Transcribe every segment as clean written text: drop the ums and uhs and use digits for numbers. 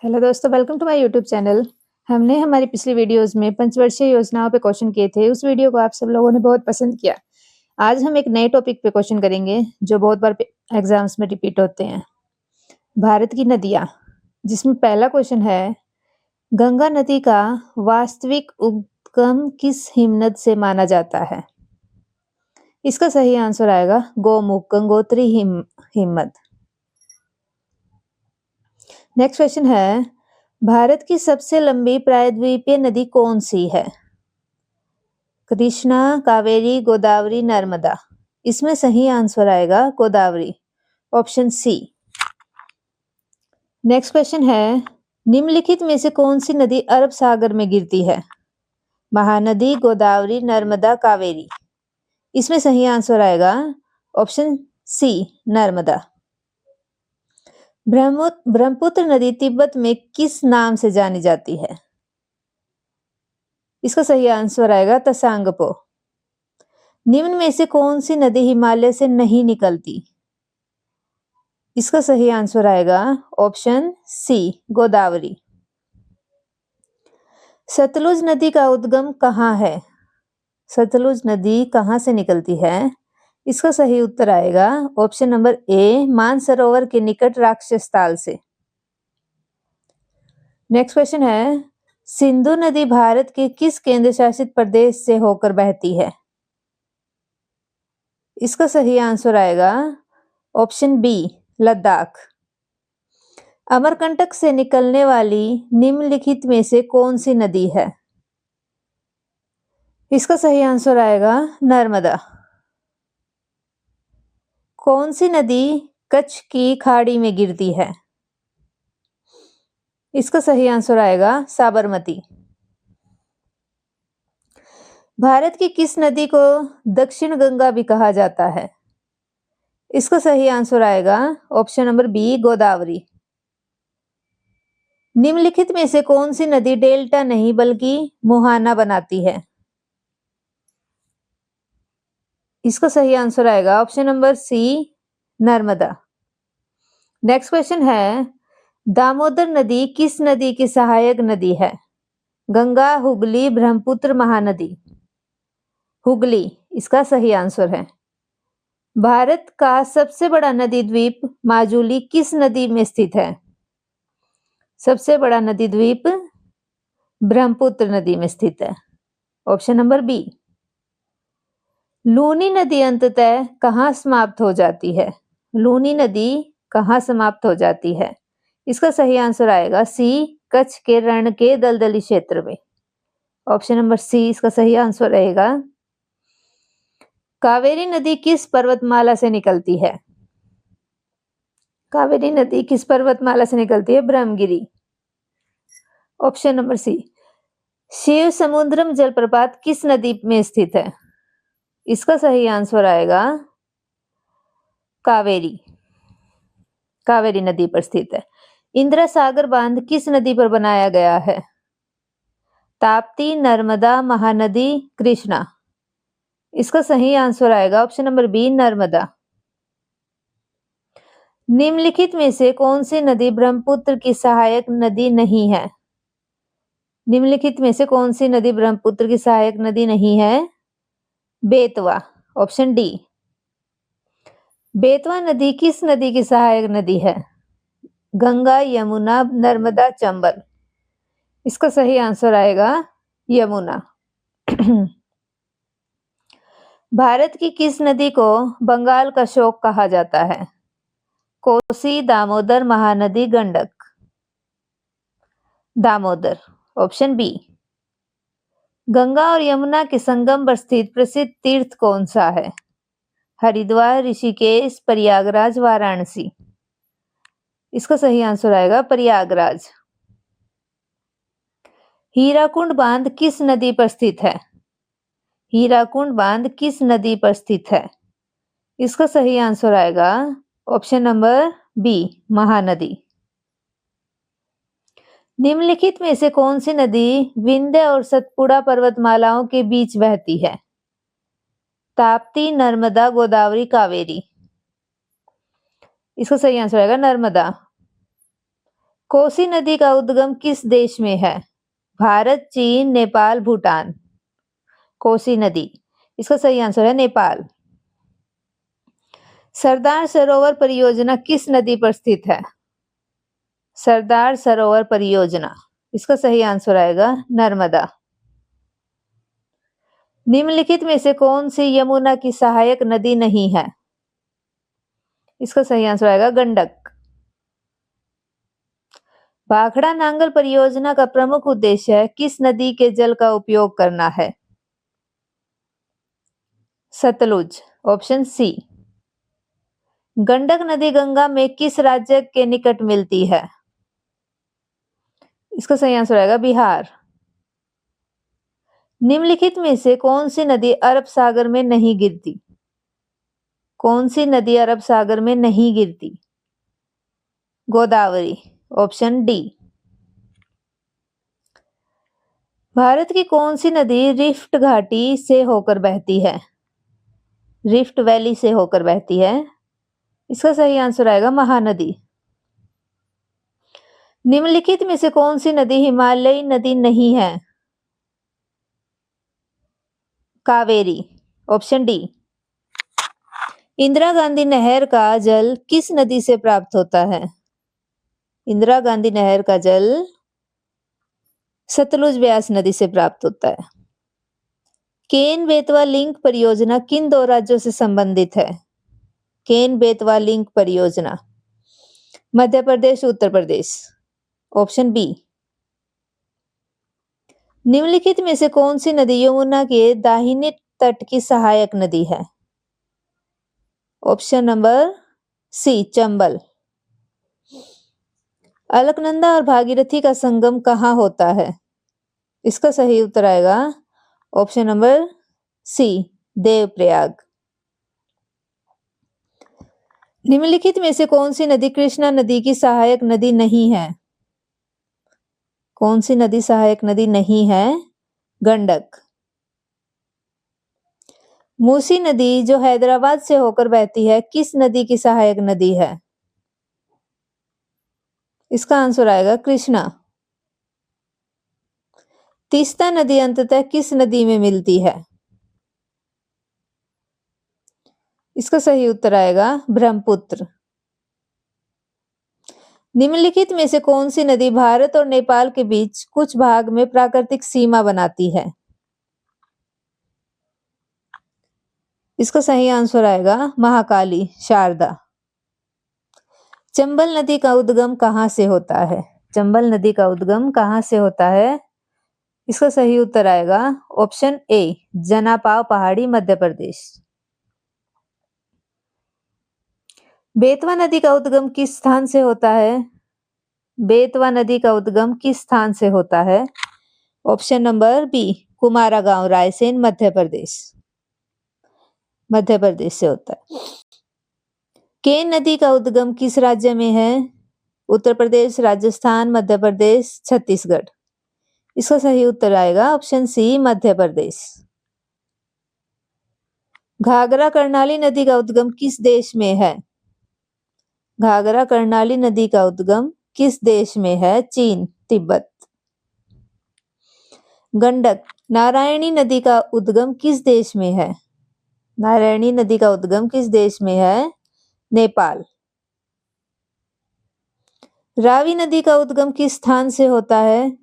Hello दोस्तों, welcome to my YouTube channel. हमने हमारी पिछली वीडियोस में पंचवर्षीय योजनाओं पे क्वेश्चन किए थे। उस वीडियो को आप सब लोगों ने बहुत पसंद किया। आज हम एक नए टॉपिक पे क्वेश्चन करेंगे जो बहुत बार एग्जाम्स में रिपीट होते हैं। भारत की नदियाँ, जिसमें पहला क्वेश्चन है, गंगा नदी का वास्तविक उद्गम किस हिमनद से माना जाता है? इसका सही आंसर आएगा गोमुख, गंगोत्री हिमनद। नेक्स्ट क्वेश्चन है, भारत की सबसे लंबी प्रायद्वीपीय नदी कौन सी है? कृष्णा, कावेरी, गोदावरी, नर्मदा। इसमें सही आंसर आएगा Godavari, option C. Next question है, निम्नलिखित में से कौन सी नदी अरब सागर में गिरती है? महानदी, गोदावरी, नर्मदा, कावेरी। इसमें सही आंसर आएगा ऑप्शन सी, नर्मदा। ब्रह्मपुत्र नदी तिब्बत में किस नाम से जानी जाती है? इसका सही आंसर आएगा तसांगपो। निम्न में से कौन सी नदी हिमालय से नहीं निकलती? इसका सही आंसर आएगा ऑप्शन सी, गोदावरी। सतलुज नदी का उद्गम कहाँ है? सतलुज नदी कहाँ से निकलती है? इसका सही उत्तर आएगा ऑप्शन नंबर ए, मानसरोवर के निकट राक्षस ताल से। नेक्स्ट क्वेश्चन है, सिंधु नदी भारत के किस केंद्र शासित प्रदेश से होकर बहती है? इसका सही आंसर आएगा ऑप्शन बी, लद्दाख। अमरकंटक से निकलने वाली निम्नलिखित में से कौन सी नदी है? इसका सही आंसर आएगा नर्मदा। कौन सी नदी कच्छ की खाड़ी में गिरती है? इसका सही आंसर आएगा साबरमती। भारत की किस नदी को दक्षिण गंगा भी कहा जाता है? इसका सही आंसर आएगा ऑप्शन नंबर बी, गोदावरी। निम्नलिखित में से कौन सी नदी डेल्टा नहीं बल्कि मुहाना बनाती है? इसका सही आंसर आएगा option number C, Narmada. Next question है, दामोदर नदी किस नदी की सहायक नदी है? गंगा, हुगली, ब्रह्मपुत्र, महानदी। हुगली इसका सही आंसर है। भारत का सबसे बड़ा नदी द्वीप माजुली किस नदी में स्थित है? सबसे बड़ा नदी द्वीप ब्रह्मपुत्र नदी में स्थित है, ऑप्शन नंबर बी। लूनी नदी अंततः कहाँ समाप्त हो जाती है? लूनी नदी कहाँ समाप्त हो जाती है? इसका सही आंसर आएगा सी, कच्छ के रण के दलदली क्षेत्र में, ऑप्शन नंबर सी इसका सही आंसर रहेगा। कावेरी नदी किस पर्वतमाला से निकलती है? कावेरी नदी किस पर्वतमाला से निकलती है? Brahmagiri, option number C. Shiva Samudram जलप्रपात किस नदी में स्थित है? इसका सही आंसर आएगा कावेरी, कावेरी नदी पर स्थित है। इंदिरा सागर बांध किस नदी पर बनाया गया है? ताप्ती, नर्मदा, महानदी, कृष्णा। इसका सही आंसर आएगा ऑप्शन नंबर बी, नर्मदा। निम्नलिखित में से कौन सी नदी ब्रह्मपुत्र की सहायक नदी नहीं है? निम्नलिखित में से कौन सी नदी ब्रह्मपुत्र की सहायक नदी नहीं है? Betwa, option D. बेतवा नदी किस नदी की सहायक नदी है? गंगा, यमुना, नर्मदा, चंबल। इसका सही आंसर आएगा यमुना। भारत की किस नदी को बंगाल का शोक कहा जाता है? कोसी, दामोदर, महानदी, गंडक। Damodar, option B. गंगा और यमुना के संगम पर स्थित प्रसिद्ध तीर्थ कौन सा है? हरिद्वार, ऋषिकेश, प्रयागराज, वाराणसी। इसका सही आंसर आएगा प्रयागराज। हीराकुंड बांध किस नदी पर स्थित है? हीराकुंड बांध किस नदी पर स्थित है? इसका सही आंसर आएगा ऑप्शन नंबर बी, महानदी। निम्नलिखित में से कौन सी नदी विंध्य और सतपुड़ा पर्वतमालाओं के बीच बहती है? ताप्ती, नर्मदा, गोदावरी, कावेरी। इसका सही आंसर आएगा नर्मदा। कोसी नदी का उद्गम किस देश में है? भारत, चीन, नेपाल, भूटान। कोसी नदी, इसका सही आंसर है नेपाल। सरदार सरोवर परियोजना किस नदी पर स्थित है? सरदार सरोवर परियोजना, इसका सही आंसर आएगा नर्मदा। निम्नलिखित में से कौन सी यमुना की सहायक नदी नहीं है? इसका सही आंसर आएगा गंडक। भाखड़ा नांगल परियोजना का प्रमुख उद्देश्य किस नदी के जल का उपयोग करना है? Sutlej, option C. गंडक नदी गंगा में किस राज्य के निकट मिलती है? इसका सही आंसर आएगा बिहार। निम्नलिखित में से कौन सी नदी अरब सागर में नहीं गिरती? कौन सी नदी अरब सागर में नहीं गिरती? Godavari, option D. भारत की कौन सी नदी रिफ्ट घाटी से होकर बहती है? रिफ्ट वैली से होकर बहती है। इसका सही आंसर आएगा महानदी। निम्नलिखित में से कौन सी नदी हिमालयी नदी नहीं है? Kaveri, option D. इंदिरा गांधी नहर का जल किस नदी से प्राप्त होता है? इंदिरा गांधी नहर का जल सतलुज व्यास नदी से प्राप्त होता है। केन बेतवा लिंक परियोजना किन दो राज्यों से संबंधित है? केन बेतवा लिंक परियोजना मध्य प्रदेश, उत्तर प्रदेश, ऑप्शन बी। निम्नलिखित में से कौन सी नदी यमुना के दाहिने तट की सहायक नदी है? Option number C, Chambal. Alaknanda और भागीरथी का संगम कहाँ होता है? इसका सही उत्तर आएगा ऑप्शन नंबर सी, देवप्रयाग। निम्नलिखित में से कौन सी नदी कृष्णा नदी की सहायक नदी नहीं है? कौन सी नदी सहायक नदी नहीं है? गंडक। मूसी नदी जो हैदराबाद से होकर बहती है किस नदी की सहायक नदी है? इसका आंसर आएगा कृष्णा। तीस्ता नदी अंततः किस नदी में मिलती है? इसका सही उत्तर आएगा ब्रह्मपुत्र। निम्नलिखित में से कौन सी नदी भारत और नेपाल के बीच कुछ भाग में प्राकृतिक सीमा बनाती है? इसका सही आंसर आएगा महाकाली, शारदा। चंबल नदी का उद्गम कहां से होता है? चंबल नदी का उद्गम कहां से होता है? इसका सही उत्तर आएगा ऑप्शन ए, जनापाव पहाड़ी, मध्य प्रदेश। बेतवा नदी का उद्गम किस स्थान से होता है? बेतवा नदी का उद्गम किस स्थान से होता है? ऑप्शन नंबर बी, कुमारा गांव, रायसेन, मध्य प्रदेश। मध्य प्रदेश से होता है। केन नदी का उद्गम किस राज्य में है? उत्तर प्रदेश, राजस्थान, मध्य प्रदेश, छत्तीसगढ़। इसका सही उत्तर आएगा ऑप्शन सी, मध्य प्रदेश। घाघरा कर्णाली नदी का उद्गम किस देश में है? घाघरा कर्णाली नदी का उद्गम किस देश में है? चीन, तिब्बत। गंडक नारायणी नदी का उद्गम किस देश में है? नारायणी नदी का उद्गम किस देश में है? नेपाल। रावी नदी का उद्गम किस स्थान से होता है?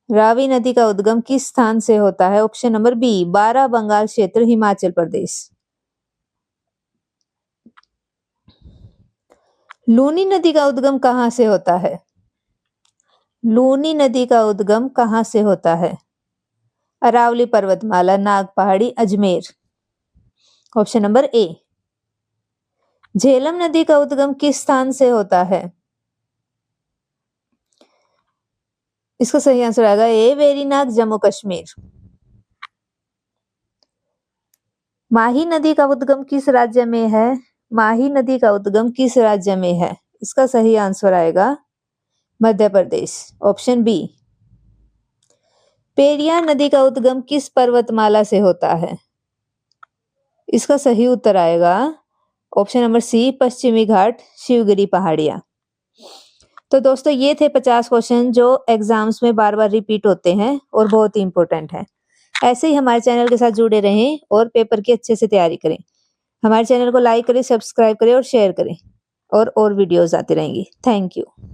रावी नदी का उद्गम किस स्थान से होता है? ऑप्शन नंबर बी, बारा बंगाल क्षेत्र, हिमाचल प्रदेश। लूनी नदी का उद्गम कहां से होता है? लूनी नदी का उद्गम कहां से होता है? अरावली पर्वतमाला, नाग पहाड़ी, Ajmer, option number A. Jhelum नदी का उद्गम किस स्थान से होता है? इसका सही आंसर आएगा ए, वेरीनाग, जम्मू कश्मीर। माही नदी का उद्गम किस राज्य में है? माही नदी का उद्गम किस राज्य में है? इसका सही आंसर आएगा मध्य प्रदेश, ऑप्शन बी। पेरियार नदी का उद्गम किस पर्वतमाला से होता है? इसका सही उत्तर आएगा ऑप्शन नंबर सी, पश्चिमी घाट, शिवगिरी पहाड़ियां। तो दोस्तों ये थे 50 क्वेश्चन जो एग्जाम्स में बार-बार रिपीट होते हैं और बहुत ही इम्पोर्टेंट हैं। ऐसे ही हमारे चैनल के साथ जुड़े रहें और पेपर की अच्छे से तैयारी करें। हमारे चैनल को लाइक करें, सब्सक्राइब करें और शेयर करें और वीडियोज़ आती रहेंगी। Thank you.